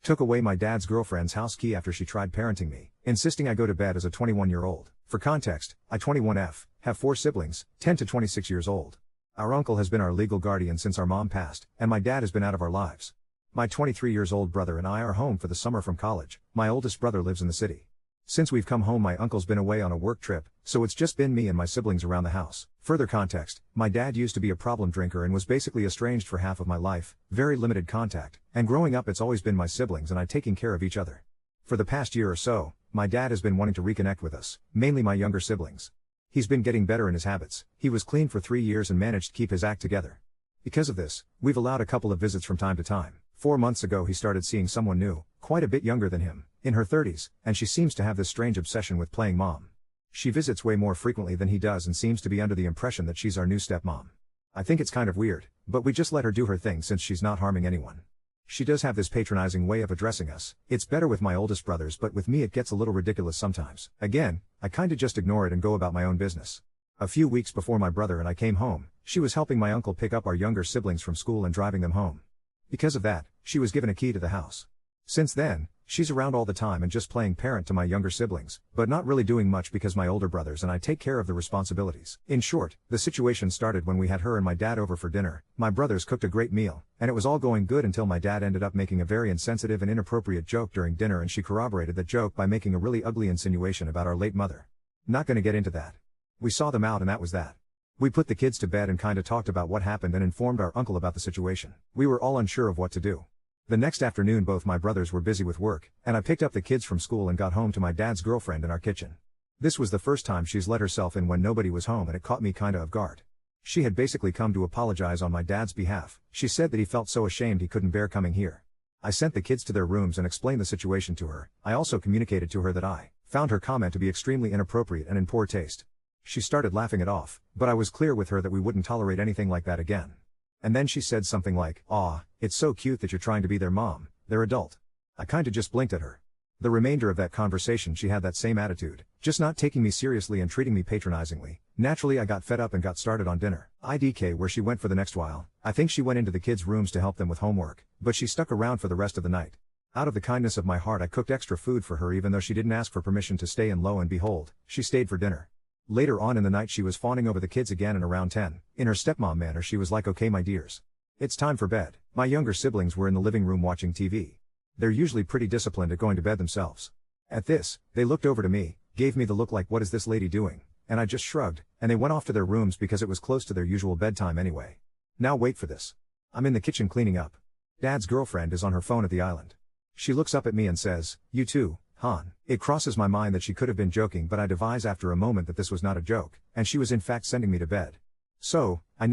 Took away my dad's girlfriend's house key after she tried parenting me, insisting I go to bed as a 21-year-old. For context, I 21F, have 4 siblings, 10 to 26 years old. Our uncle has been our legal guardian since our mom passed, and my dad has been out of our lives. My 23 years old brother and I are home for the summer from college. My oldest brother lives in the city. Since we've come home, my uncle's been away on a work trip, so it's just been me and my siblings around the house. Further context, my dad used to be a problem drinker and was basically estranged for half of my life, very limited contact, and growing up it's always been my siblings and I taking care of each other. For the past year or so, my dad has been wanting to reconnect with us, mainly my younger siblings. He's been getting better in his habits. He was clean for 3 years and managed to keep his act together. Because of this, we've allowed a couple of visits from time to time. 4 months ago he started seeing someone new, quite a bit younger than him, in her 30s, and she seems to have this strange obsession with playing mom. She visits way more frequently than he does and seems to be under the impression that she's our new stepmom. I think it's kind of weird, but we just let her do her thing since she's not harming anyone. She does have this patronizing way of addressing us. It's better with my oldest brothers, but with me it gets a little ridiculous sometimes. Again, I kinda just ignore it and go about my own business. A few weeks before my brother and I came home, she was helping my uncle pick up our younger siblings from school and driving them home. Because of that, she was given a key to the house. Since then, she's around all the time and just playing parent to my younger siblings, but not really doing much because my older brothers and I take care of the responsibilities. In short, the situation started when we had her and my dad over for dinner. My brothers cooked a great meal, and it was all going good until my dad ended up making a very insensitive and inappropriate joke during dinner, and she corroborated that joke by making a really ugly insinuation about our late mother. Not gonna get into that. We saw them out and that was that. We put the kids to bed and kinda talked about what happened and informed our uncle about the situation. We were all unsure of what to do. The next afternoon both my brothers were busy with work, and I picked up the kids from school and got home to my dad's girlfriend in our kitchen. This was the first time she's let herself in when nobody was home, and it caught me kinda off guard. She had basically come to apologize on my dad's behalf. She said that he felt so ashamed he couldn't bear coming here. I sent the kids to their rooms and explained the situation to her. I also communicated to her that I found her comment to be extremely inappropriate and in poor taste. She started laughing it off, but I was clear with her that we wouldn't tolerate anything like that again. And then she said something like, "Aw, it's so cute that you're trying to be their mom, they're adult." I kinda just blinked at her. The remainder of that conversation she had that same attitude, just not taking me seriously and treating me patronizingly. Naturally I got fed up and got started on dinner. IDK where she went for the next while. I think she went into the kids' rooms to help them with homework, but she stuck around for the rest of the night. Out of the kindness of my heart I cooked extra food for her even though she didn't ask for permission to stay, and lo and behold, she stayed for dinner. Later on in the night she was fawning over the kids again, and around 10, in her stepmom manner she was like, "Okay my dears. It's time for bed." My younger siblings were in the living room watching TV. They're usually pretty disciplined at going to bed themselves. At this, they looked over to me, gave me the look like, "What is this lady doing?" And I just shrugged, and they went off to their rooms because it was close to their usual bedtime anyway. Now wait for this. I'm in the kitchen cleaning up. Dad's girlfriend is on her phone at the island. She looks up at me and says, "You too, Han." It crosses my mind that she could have been joking, but I devise after a moment that this was not a joke, and she was in fact sending me to bed. So, I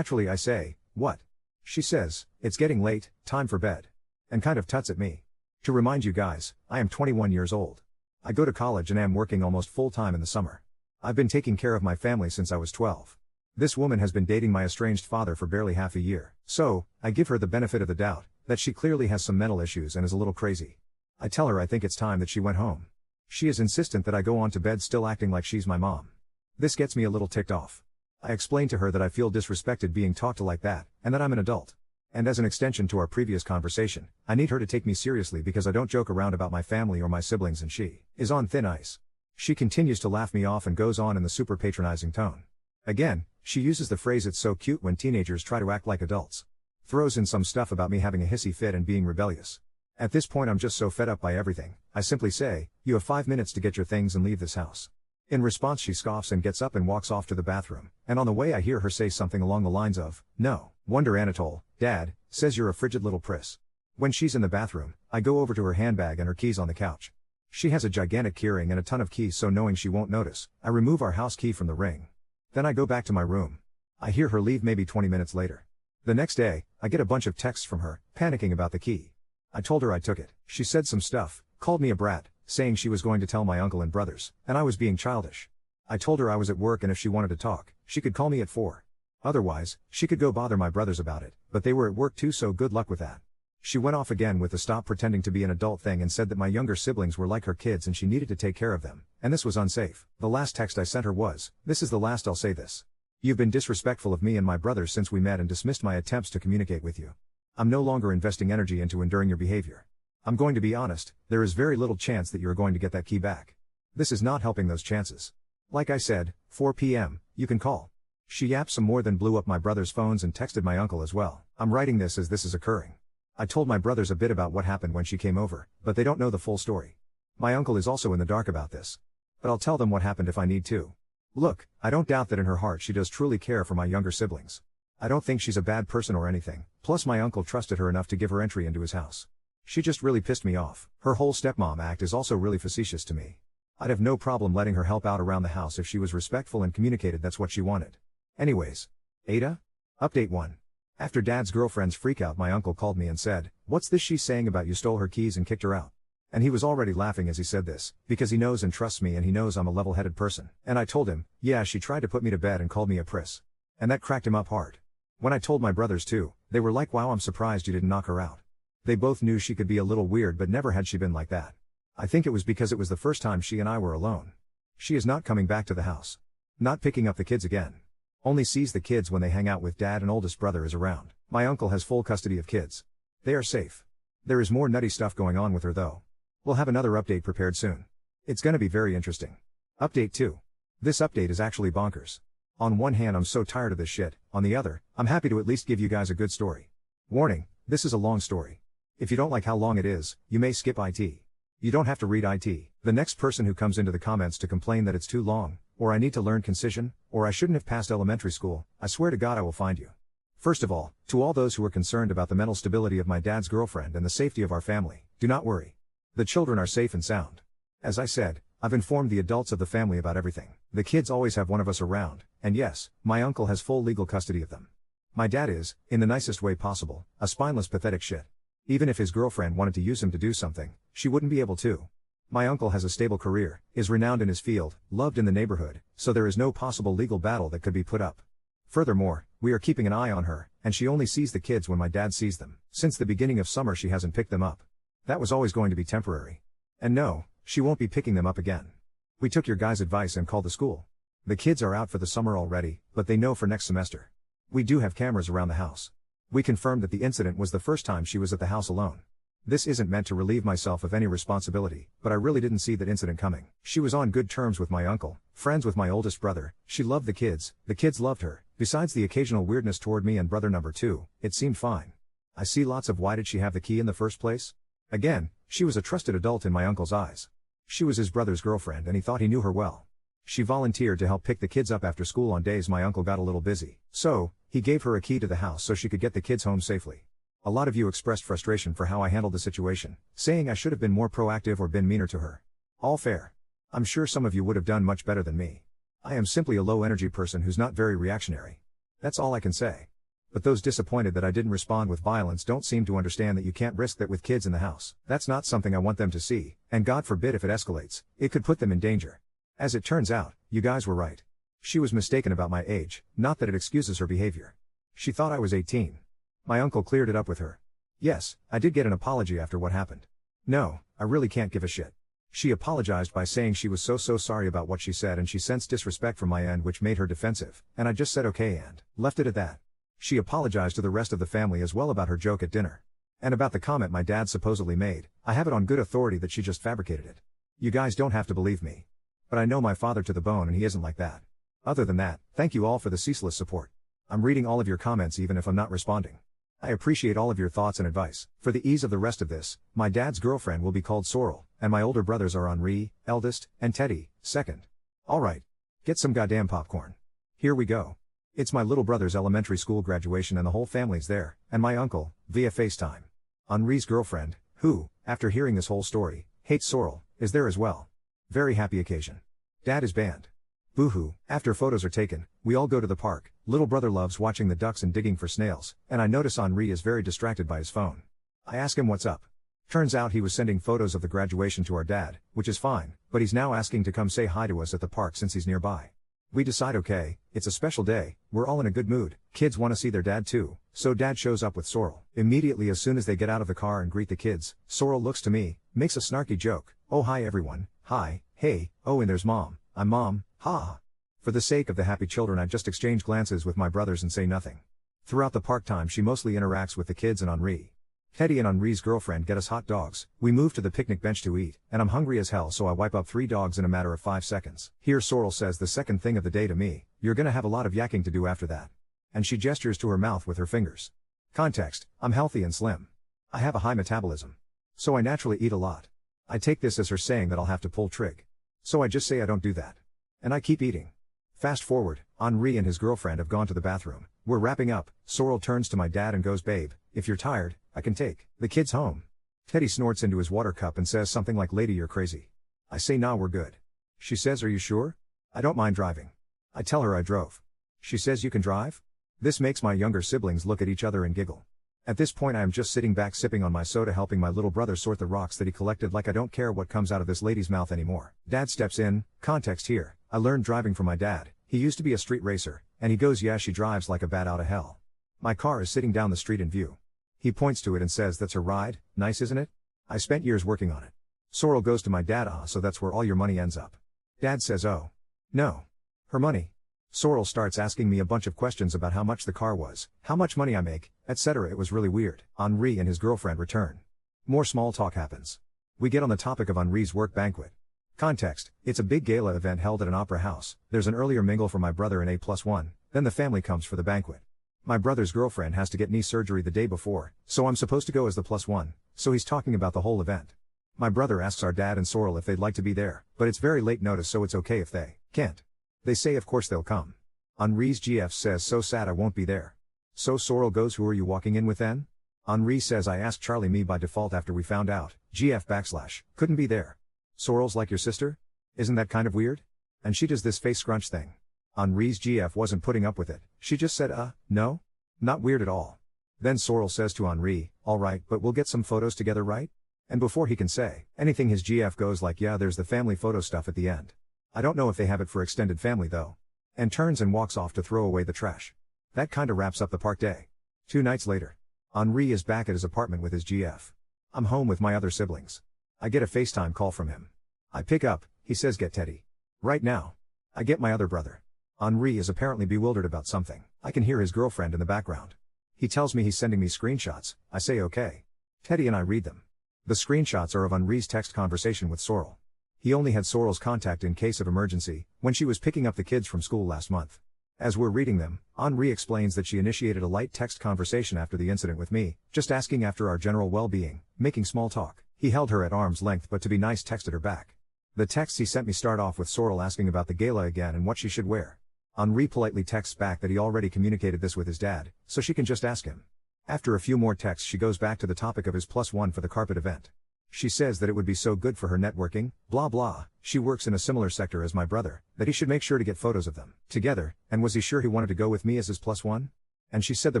say, "What?" She says, "It's getting late, time for bed." And kind of tuts at me. To remind you guys, I am 21 years old. I go to college and am working almost full time in the summer. I've been taking care of my family since I was 12. This woman has been dating my estranged father for barely half a year. So, I give her the benefit of the doubt, that she clearly has some mental issues and is a little crazy. I tell her I think it's time that she went home. She is insistent that I go on to bed, still acting like she's my mom. This gets me a little ticked off. I explain to her that I feel disrespected being talked to like that, and that I'm an adult. And as an extension to our previous conversation, I need her to take me seriously because I don't joke around about my family or my siblings, and she is on thin ice. She continues to laugh me off and goes on in the super patronizing tone. Again, she uses the phrase, "It's so cute when teenagers try to act like adults." Throws in some stuff about me having a hissy fit and being rebellious. At this point I'm just so fed up by everything, I simply say, "You have 5 minutes to get your things and leave this house." In response she scoffs and gets up and walks off to the bathroom, and on the way I hear her say something along the lines of, "No wonder Anatole, Dad, says you're a frigid little priss." When she's in the bathroom, I go over to her handbag and her keys on the couch. She has a gigantic keyring and a ton of keys, so knowing she won't notice, I remove our house key from the ring. Then I go back to my room. I hear her leave maybe 20 minutes later. The next day, I get a bunch of texts from her, panicking about the key. I told her I took it. She said some stuff, called me a brat, saying she was going to tell my uncle and brothers, and I was being childish. I told her I was at work and if she wanted to talk, she could call me at 4. Otherwise, she could go bother my brothers about it, but they were at work too, so good luck with that. She went off again with the "stop pretending to be an adult" thing and said that my younger siblings were like her kids and she needed to take care of them, and this was unsafe. The last text I sent her was, "This is the last I'll say this. You've been disrespectful of me and my brothers since we met and dismissed my attempts to communicate with you. I'm no longer investing energy into enduring your behavior. I'm going to be honest, there is very little chance that you are going to get that key back. This is not helping those chances. Like I said, 4 p.m., you can call. She yapped some more than blew up my brother's phones and texted my uncle as well. I'm writing this as this is occurring. I told my brothers a bit about what happened when she came over, but they don't know the full story. My uncle is also in the dark about this. But I'll tell them what happened if I need to. Look, I don't doubt that in her heart she does truly care for my younger siblings. I don't think she's a bad person or anything, plus my uncle trusted her enough to give her entry into his house. She just really pissed me off. Her whole stepmom act is also really facetious to me. I'd have no problem letting her help out around the house if she was respectful and communicated that's what she wanted. Anyways. Ada? Update 1. After Dad's girlfriend's freakout, my uncle called me and said, "What's this she's saying about you stole her keys and kicked her out?" And he was already laughing as he said this, because he knows and trusts me and he knows I'm a level-headed person. And I told him, yeah, she tried to put me to bed and called me a priss. And that cracked him up hard. When I told my brothers too, they were like, wow, I'm surprised you didn't knock her out. They both knew she could be a little weird, but never had she been like that. I think it was because it was the first time she and I were alone. She is not coming back to the house. Not picking up the kids again. Only sees the kids when they hang out with Dad and oldest brother is around. My uncle has full custody of kids. They are safe. There is more nutty stuff going on with her though. We'll have another update prepared soon. It's gonna be very interesting. Update 2. This update is actually bonkers. On one hand, I'm so tired of this shit, on the other, I'm happy to at least give you guys a good story. Warning, this is a long story. If you don't like how long it is, you may skip IT. You don't have to read IT. The next person who comes into the comments to complain that it's too long, or I need to learn concision, or I shouldn't have passed elementary school, I swear to God I will find you. First of all, to all those who are concerned about the mental stability of my dad's girlfriend and the safety of our family, do not worry. The children are safe and sound. As I said, I've informed the adults of the family about everything. The kids always have one of us around, and yes, my uncle has full legal custody of them. My dad is, in the nicest way possible, a spineless pathetic shit. Even if his girlfriend wanted to use him to do something, she wouldn't be able to. My uncle has a stable career, is renowned in his field, loved in the neighborhood, so there is no possible legal battle that could be put up. Furthermore, we are keeping an eye on her, and she only sees the kids when my dad sees them. Since the beginning of summer she hasn't picked them up. That was always going to be temporary. And no, she won't be picking them up again. We took your guys' advice and called the school. The kids are out for the summer already, but they know for next semester. We do have cameras around the house. We confirmed that the incident was the first time she was at the house alone. This isn't meant to relieve myself of any responsibility, but I really didn't see that incident coming. She was on good terms with my uncle, friends with my oldest brother, she loved the kids loved her, besides the occasional weirdness toward me and brother number 2, it seemed fine. I see lots of why did she have the key in the first place? Again, she was a trusted adult in my uncle's eyes. She was his brother's girlfriend and he thought he knew her well. She volunteered to help pick the kids up after school on days my uncle got a little busy, so he gave her a key to the house so she could get the kids home safely. A lot of you expressed frustration for how I handled the situation, saying I should have been more proactive or been meaner to her. All fair. I'm sure some of you would have done much better than me. I am simply a low-energy person who's not very reactionary. That's all I can say. But those disappointed that I didn't respond with violence don't seem to understand that you can't risk that with kids in the house. That's not something I want them to see, and God forbid if it escalates, it could put them in danger. As it turns out, you guys were right. She was mistaken about my age, not that it excuses her behavior. She thought I was 18. My uncle cleared it up with her. Yes, I did get an apology after what happened. No, I really can't give a shit. She apologized by saying she was so sorry about what she said and she sensed disrespect from my end which made her defensive, and I just said okay and left it at that. She apologized to the rest of the family as well about her joke at dinner. And about the comment my dad supposedly made, I have it on good authority that she just fabricated it. You guys don't have to believe me. But I know my father to the bone and he isn't like that. Other than that, thank you all for the ceaseless support. I'm reading all of your comments even if I'm not responding. I appreciate all of your thoughts and advice. For the ease of the rest of this, my dad's girlfriend will be called Sorrel, and my older brothers are Henri, eldest, and Teddy, second. Alright. Get some goddamn popcorn. Here we go. It's my little brother's elementary school graduation and the whole family's there, and my uncle, via FaceTime. Henri's girlfriend, who, after hearing this whole story, hates Sorrel, is there as well. Very happy occasion. Dad is banned. Boo-hoo. After photos are taken, we all go to the park. Little brother loves watching the ducks and digging for snails, and I notice Henri is very distracted by his phone. I ask him what's up. Turns out he was sending photos of the graduation to our dad, which is fine, but he's now asking to come say hi to us at the park since he's nearby. We decide okay, it's a special day, we're all in a good mood, kids want to see their dad too, so dad shows up with Sorrel. Immediately as soon as they get out of the car and greet the kids, Sorrel looks to me, makes a snarky joke, oh hi everyone, hi, hey, oh and there's mom, I'm mom, ha. For the sake of the happy children I just exchange glances with my brothers and say nothing. Throughout the park time she mostly interacts with the kids and Henri. Teddy and Henri's girlfriend get us hot dogs, we move to the picnic bench to eat, and I'm hungry as hell so I wipe up 3 dogs in a matter of 5 seconds. Here Sorrel says the second thing of the day to me, "You're gonna have a lot of yakking to do after that." And she gestures to her mouth with her fingers. Context: I'm healthy and slim. I have a high metabolism. So I naturally eat a lot. I take this as her saying that I'll have to pull trig. So I just say I don't do that. And I keep eating. Fast forward, Henri and his girlfriend have gone to the bathroom. We're wrapping up. Sorrel turns to my dad and goes, "Babe, if you're tired, I can take the kids home." Teddy snorts into his water cup and says something like, "Lady, you're crazy." I say, "Nah, we're good." She says, "Are you sure?" "I don't mind driving." I tell her I drove. She says, "You can drive?" This makes my younger siblings look at each other and giggle. At this point I am just sitting back sipping on my soda, helping my little brother sort the rocks that he collected, like I don't care what comes out of this lady's mouth anymore. Dad steps in. Context here: I learned driving from my dad. He used to be a street racer, and he goes, "Yeah, she drives like a bat out of hell." My car is sitting down the street in view. He points to it and says, "That's her ride, nice isn't it? I spent years working on it." Sorrel goes to my dad, "Ah, so that's where all your money ends up." Dad says, "Oh. No. Her money." Sorrel starts asking me a bunch of questions about how much the car was, how much money I make, etc. It was really weird. Henri and his girlfriend return. More small talk happens. We get on the topic of Henri's work banquet. Context: it's a big gala event held at an opera house. There's an earlier mingle for my brother and A+1, then the family comes for the banquet. My brother's girlfriend has to get knee surgery the day before, so I'm supposed to go as the +1, so he's talking about the whole event. My brother asks our dad and Sorrel if they'd like to be there, but it's very late notice, so it's okay if they can't. They say of course they'll come. Henri's GF says, "So sad I won't be there." So Sorrel goes, "Who are you walking in with then?" Henri says, "I asked Charlie, me by default after we found out, GF / couldn't be there." Sorrel's like, "Your sister? Isn't that kind of weird?" And she does this face scrunch thing. Henri's GF wasn't putting up with it, she just said, no? Not weird at all." Then Sorrel says to Henri, "Alright, but we'll get some photos together, right?" And before he can say anything, his GF goes like, "Yeah, there's the family photo stuff at the end. I don't know if they have it for extended family though." And turns and walks off to throw away the trash. That kinda wraps up the park day. 2 nights later. Henri is back at his apartment with his GF. I'm home with my other siblings. I get a FaceTime call from him. I pick up, he says, "Get Teddy. Right now." I get my other brother. Henri is apparently bewildered about something. I can hear his girlfriend in the background. He tells me he's sending me screenshots. I say okay. Teddy and I read them. The screenshots are of Henri's text conversation with Sorrel. He only had Sorrel's contact in case of emergency, when she was picking up the kids from school last month. As we're reading them, Henri explains that she initiated a light text conversation after the incident with me, just asking after our general well-being, making small talk. He held her at arm's length but to be nice texted her back. The texts he sent me start off with Sorrel asking about the gala again and what she should wear. Henri politely texts back that he already communicated this with his dad, so she can just ask him. After a few more texts she goes back to the topic of his +1 for the carpet event. She says that it would be so good for her networking, blah blah, she works in a similar sector as my brother, that he should make sure to get photos of them together, and was he sure he wanted to go with me as his +1? And she said the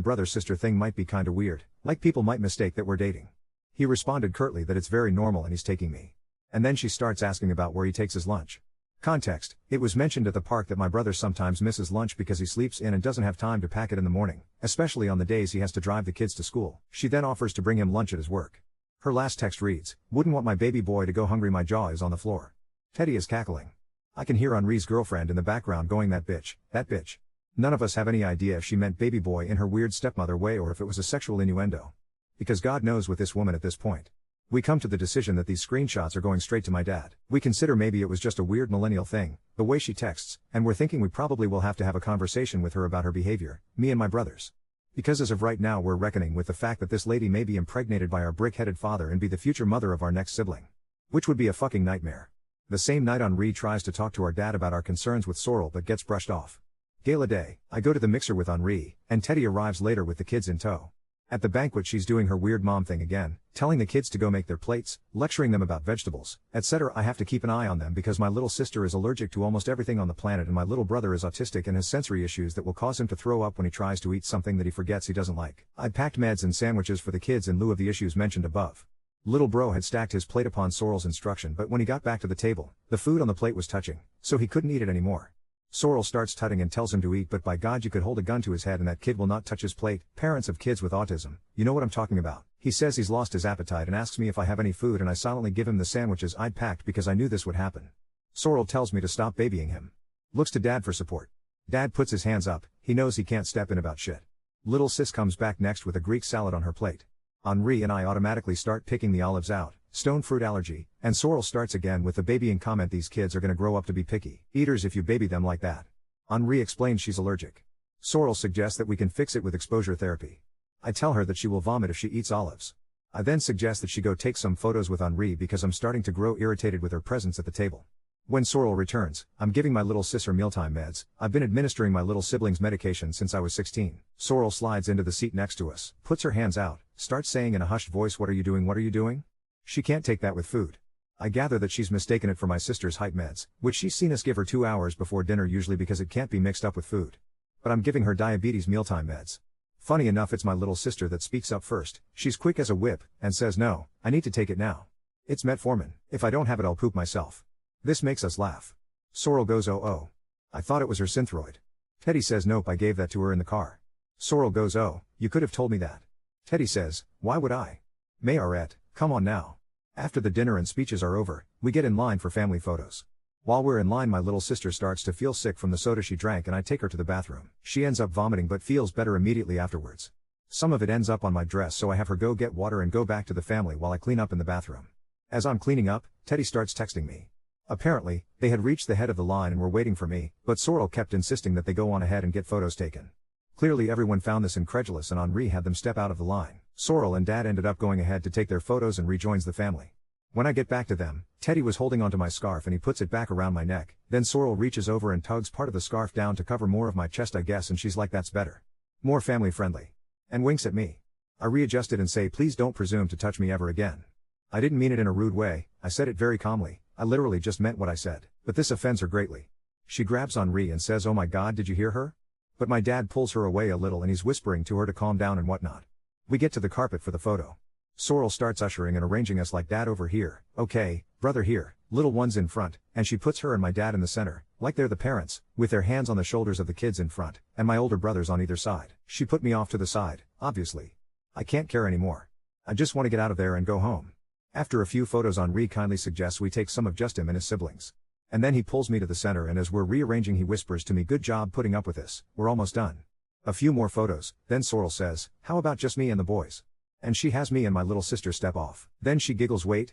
brother-sister thing might be kinda weird, like people might mistake that we're dating. He responded curtly that it's very normal and he's taking me. And then she starts asking about where he takes his lunch. Context: it was mentioned at the park that my brother sometimes misses lunch because he sleeps in and doesn't have time to pack it in the morning, especially on the days he has to drive the kids to school. She then offers to bring him lunch at his work. Her last text reads, "Wouldn't want my baby boy to go hungry, my jaw is on the floor." Teddy is cackling. I can hear Henri's girlfriend in the background going, that bitch, that bitch." None of us have any idea if she meant baby boy in her weird stepmother way or if it was a sexual innuendo. Because God knows with this woman at this point. We come to the decision that these screenshots are going straight to my dad. We consider maybe it was just a weird millennial thing, the way she texts, and we're thinking we probably will have to have a conversation with her about her behavior, me and my brothers. Because as of right now we're reckoning with the fact that this lady may be impregnated by our brick-headed father and be the future mother of our next sibling. Which would be a fucking nightmare. The same night Henri tries to talk to our dad about our concerns with Sorrel but gets brushed off. Gala day, I go to the mixer with Henri, and Teddy arrives later with the kids in tow. At the banquet she's doing her weird mom thing again, telling the kids to go make their plates, lecturing them about vegetables, etc. I have to keep an eye on them because my little sister is allergic to almost everything on the planet and my little brother is autistic and has sensory issues that will cause him to throw up when he tries to eat something that he forgets he doesn't like. I'd packed meds and sandwiches for the kids in lieu of the issues mentioned above. Little bro had stacked his plate upon Sorrel's instruction, but when he got back to the table, the food on the plate was touching, so he couldn't eat it anymore. Sorrel starts tutting and tells him to eat, but by God you could hold a gun to his head and that kid will not touch his plate. Parents of kids with autism, you know what I'm talking about. He says he's lost his appetite and asks me if I have any food and I silently give him the sandwiches I'd packed because I knew this would happen. Sorrel tells me to stop babying him. Looks to Dad for support. Dad puts his hands up, he knows he can't step in about shit. Little sis comes back next with a Greek salad on her plate. Henri and I automatically start picking the olives out, stone fruit allergy, and Sorrel starts again with the babying comment, these kids are gonna grow up to be picky eaters if you baby them like that. Henri explains she's allergic. Sorrel suggests that we can fix it with exposure therapy. I tell her that she will vomit if she eats olives. I then suggest that she go take some photos with Henri because I'm starting to grow irritated with her presence at the table. When Sorrel returns, I'm giving my little sis her mealtime meds. I've been administering my little sibling's medication since I was 16. Sorrel slides into the seat next to us, puts her hands out, starts saying in a hushed voice, what are you doing, what are you doing? She can't take that with food. I gather that she's mistaken it for my sister's height meds, which she's seen us give her 2 hours before dinner usually because it can't be mixed up with food. But I'm giving her diabetes mealtime meds. Funny enough, it's my little sister that speaks up first. She's quick as a whip, and says no, I need to take it now. It's metformin, if I don't have it I'll poop myself. This makes us laugh. Sorrel goes oh. I thought it was her Synthroid. Teddy says nope, I gave that to her in the car. Sorrel goes oh, you could have told me that. Teddy says, why would I? Mayorette, come on now. After the dinner and speeches are over, we get in line for family photos. While we're in line my little sister starts to feel sick from the soda she drank and I take her to the bathroom. She ends up vomiting but feels better immediately afterwards. Some of it ends up on my dress so I have her go get water and go back to the family while I clean up in the bathroom. As I'm cleaning up, Teddy starts texting me. Apparently, they had reached the head of the line and were waiting for me, but Sorrel kept insisting that they go on ahead and get photos taken. Clearly everyone found this incredulous and Henri had them step out of the line. Sorrel and Dad ended up going ahead to take their photos and rejoins the family. When I get back to them, Teddy was holding onto my scarf and he puts it back around my neck, then Sorrel reaches over and tugs part of the scarf down to cover more of my chest I guess, and she's like, that's better. More family friendly. And winks at me. I readjust it and say, please don't presume to touch me ever again. I didn't mean it in a rude way, I said it very calmly. I literally just meant what I said, but this offends her greatly. She grabs Henri and says, oh my god, did you hear her? But my dad pulls her away a little and he's whispering to her to calm down and whatnot. We get to the carpet for the photo. Sorrel starts ushering and arranging us like dad over here, okay, brother here, little ones in front, and she puts her and my dad in the center, like they're the parents, with their hands on the shoulders of the kids in front, and my older brothers on either side. She put me off to the side, obviously. I can't care anymore. I just want to get out of there and go home. After a few photos Henri kindly suggests we take some of just him and his siblings. And then he pulls me to the center and as we're rearranging he whispers to me, good job putting up with this, we're almost done. A few more photos, then Sorrel says, how about just me and the boys? And she has me and my little sister step off. Then she giggles, wait,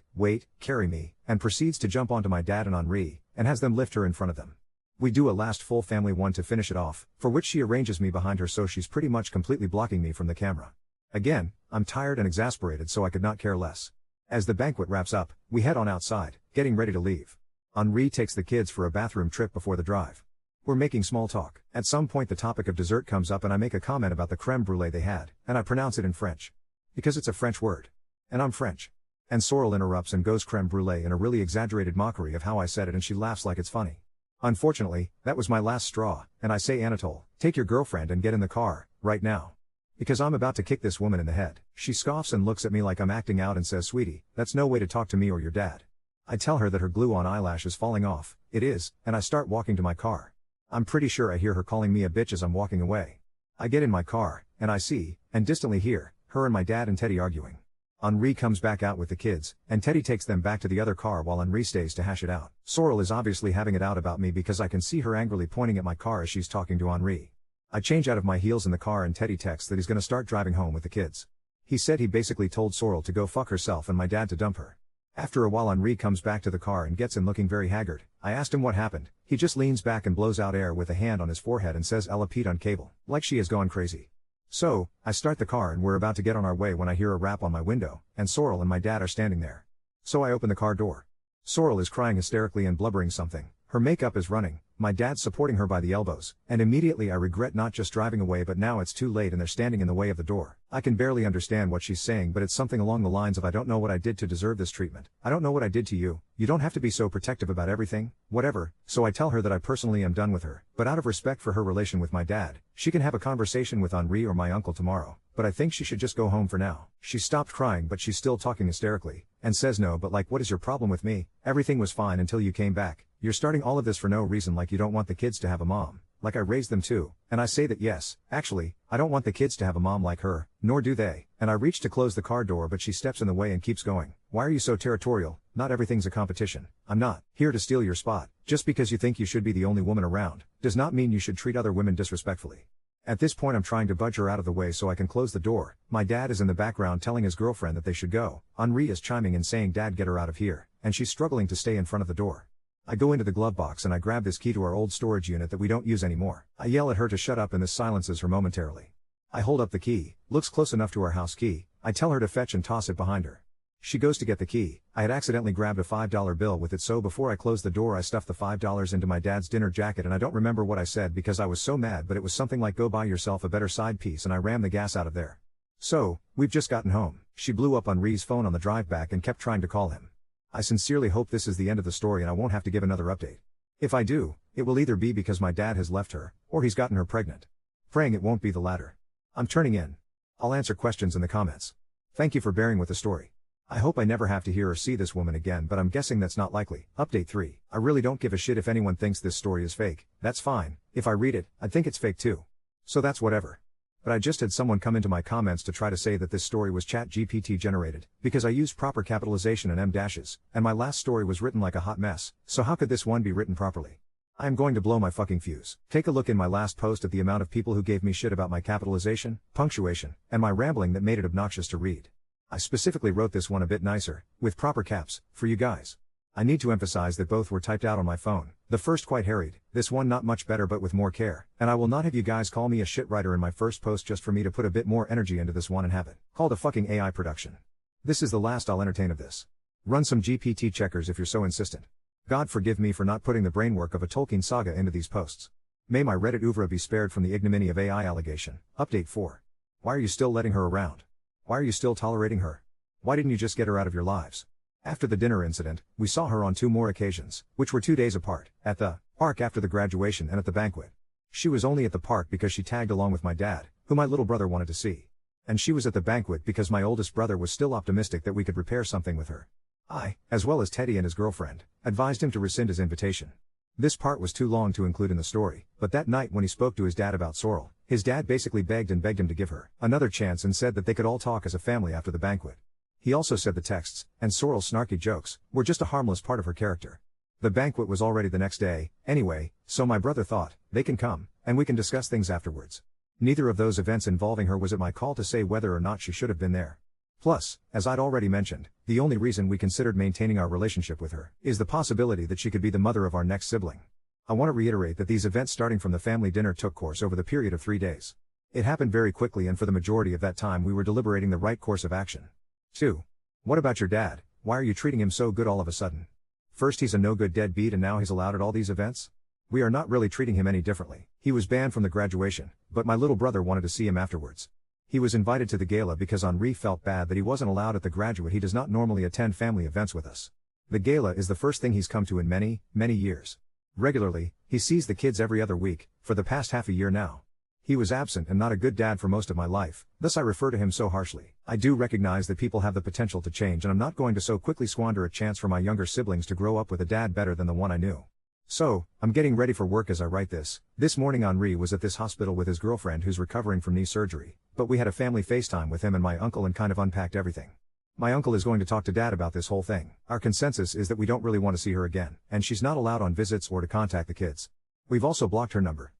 carry me, and proceeds to jump onto my dad and Henri, and has them lift her in front of them. We do a last full family one to finish it off, for which she arranges me behind her so she's pretty much completely blocking me from the camera. Again, I'm tired and exasperated so I could not care less. As the banquet wraps up, we head on outside, getting ready to leave. Henri takes the kids for a bathroom trip before the drive. We're making small talk. At some point the topic of dessert comes up and I make a comment about the creme brulee they had, and I pronounce it in French. Because it's a French word. And I'm French. And Sorrel interrupts and goes creme brulee in a really exaggerated mockery of how I said it and she laughs like it's funny. Unfortunately, that was my last straw, and I say, Anatole, take your girlfriend and get in the car, right now. Because I'm about to kick this woman in the head. She scoffs and looks at me like I'm acting out and says, sweetie, that's no way to talk to me or your dad. I tell her that her glue-on eyelash is falling off. It is, and I start walking to my car. I'm pretty sure I hear her calling me a bitch as I'm walking away. I get in my car, and I see, and distantly hear, her and my dad and Teddy arguing. Henri comes back out with the kids, and Teddy takes them back to the other car while Henri stays to hash it out. Sorrel is obviously having it out about me because I can see her angrily pointing at my car as she's talking to Henri. I change out of my heels in the car and Teddy texts that he's gonna start driving home with the kids. He said he basically told Sorrel to go fuck herself and my dad to dump her. After a while Henri comes back to the car and gets in looking very haggard. I asked him what happened. He just leans back and blows out air with a hand on his forehead and says Ella Pete on cable, like she has gone crazy. So, I start the car and we're about to get on our way when I hear a rap on my window, and Sorrel and my dad are standing there. So I open the car door. Sorrel is crying hysterically and blubbering something. Her makeup is running, my dad's supporting her by the elbows, and immediately I regret not just driving away, but now it's too late and they're standing in the way of the door. I can barely understand what she's saying, but it's something along the lines of I don't know what I did to deserve this treatment. I don't know what I did to you. You don't have to be so protective about everything, whatever. So I tell her that I personally am done with her, but out of respect for her relation with my dad, she can have a conversation with Henri or my uncle tomorrow, but I think she should just go home for now. She stopped crying but she's still talking hysterically, and says no, but like, what is your problem with me? Everything was fine until you came back. You're starting all of this for no reason, like you don't want the kids to have a mom, like I raised them too. And I say that yes, actually, I don't want the kids to have a mom like her, nor do they. And I reach to close the car door but she steps in the way and keeps going. Why are you so territorial? Not everything's a competition. I'm not here to steal your spot. Just because you think you should be the only woman around, does not mean you should treat other women disrespectfully. At this point I'm trying to budge her out of the way so I can close the door. My dad is in the background telling his girlfriend that they should go. Henri is chiming in saying, "Dad, get her out of here," and she's struggling to stay in front of the door. I go into the glove box and I grab this key to our old storage unit that we don't use anymore. I yell at her to shut up and this silences her momentarily. I hold up the key, looks close enough to our house key. I tell her to fetch and toss it behind her. She goes to get the key. I had accidentally grabbed a $5 bill with it, so before I closed the door I stuffed the $5 into my dad's dinner jacket, and I don't remember what I said because I was so mad, but it was something like, "Go buy yourself a better side piece," and I rammed the gas out of there. "So, we've just gotten home." She blew up Henri's phone on the drive back and kept trying to call him. I sincerely hope this is the end of the story and I won't have to give another update. If I do, it will either be because my dad has left her, or he's gotten her pregnant. Praying it won't be the latter. I'm turning in. I'll answer questions in the comments. Thank you for bearing with the story. I hope I never have to hear or see this woman again, but I'm guessing that's not likely. Update 3. I really don't give a shit if anyone thinks this story is fake. That's fine. If I read it, I'd think it's fake too. So that's whatever. But I just had someone come into my comments to try to say that this story was ChatGPT generated, because I used proper capitalization and M-dashes, and my last story was written like a hot mess, so how could this one be written properly? I am going to blow my fucking fuse. Take a look in my last post at the amount of people who gave me shit about my capitalization, punctuation, and my rambling that made it obnoxious to read. I specifically wrote this one a bit nicer, with proper caps, for you guys. I need to emphasize that both were typed out on my phone, the first quite harried, this one not much better but with more care, and I will not have you guys call me a shit writer in my first post just for me to put a bit more energy into this one and have it called a fucking AI production. This is the last I'll entertain of this. Run some GPT checkers if you're so insistent. God forgive me for not putting the brainwork of a Tolkien saga into these posts. May my Reddit oeuvre be spared from the ignominy of AI allegation. Update 4. Why are you still letting her around? Why are you still tolerating her? Why didn't you just get her out of your lives? After the dinner incident, we saw her on 2 more occasions, which were 2 days apart, at the park after the graduation and at the banquet. She was only at the park because she tagged along with my dad, who my little brother wanted to see. And she was at the banquet because my oldest brother was still optimistic that we could repair something with her. I, as well as Teddy and his girlfriend, advised him to rescind his invitation. This part was too long to include in the story, but that night when he spoke to his dad about Sorrel, his dad basically begged him to give her another chance and said that they could all talk as a family after the banquet. He also said the texts, and Sorrel's snarky jokes, were just a harmless part of her character. The banquet was already the next day, anyway, so my brother thought, they can come, and we can discuss things afterwards. Neither of those events involving her was at my call to say whether or not she should have been there. Plus, as I'd already mentioned, the only reason we considered maintaining our relationship with her is the possibility that she could be the mother of our next sibling. I want to reiterate that these events starting from the family dinner took course over the period of 3 days. It happened very quickly, and for the majority of that time we were deliberating the right course of action. 2. What about your dad? Why are you treating him so good all of a sudden? First he's a no-good deadbeat and now he's allowed at all these events? We are not really treating him any differently. He was banned from the graduation, but my little brother wanted to see him afterwards. He was invited to the gala because Henri felt bad that he wasn't allowed at the graduate. He does not normally attend family events with us. The gala is the first thing he's come to in many, many years. Regularly, he sees the kids every other week, for the past half a year now. He was absent and not a good dad for most of my life, thus I refer to him so harshly. I do recognize that people have the potential to change, and I'm not going to so quickly squander a chance for my younger siblings to grow up with a dad better than the one I knew. So, I'm getting ready for work as I write this. This morning Henri was at this hospital with his girlfriend who's recovering from knee surgery, but we had a family FaceTime with him and my uncle and kind of unpacked everything. My uncle is going to talk to dad about this whole thing. Our consensus is that we don't really want to see her again, and she's not allowed on visits or to contact the kids. We've also blocked her number.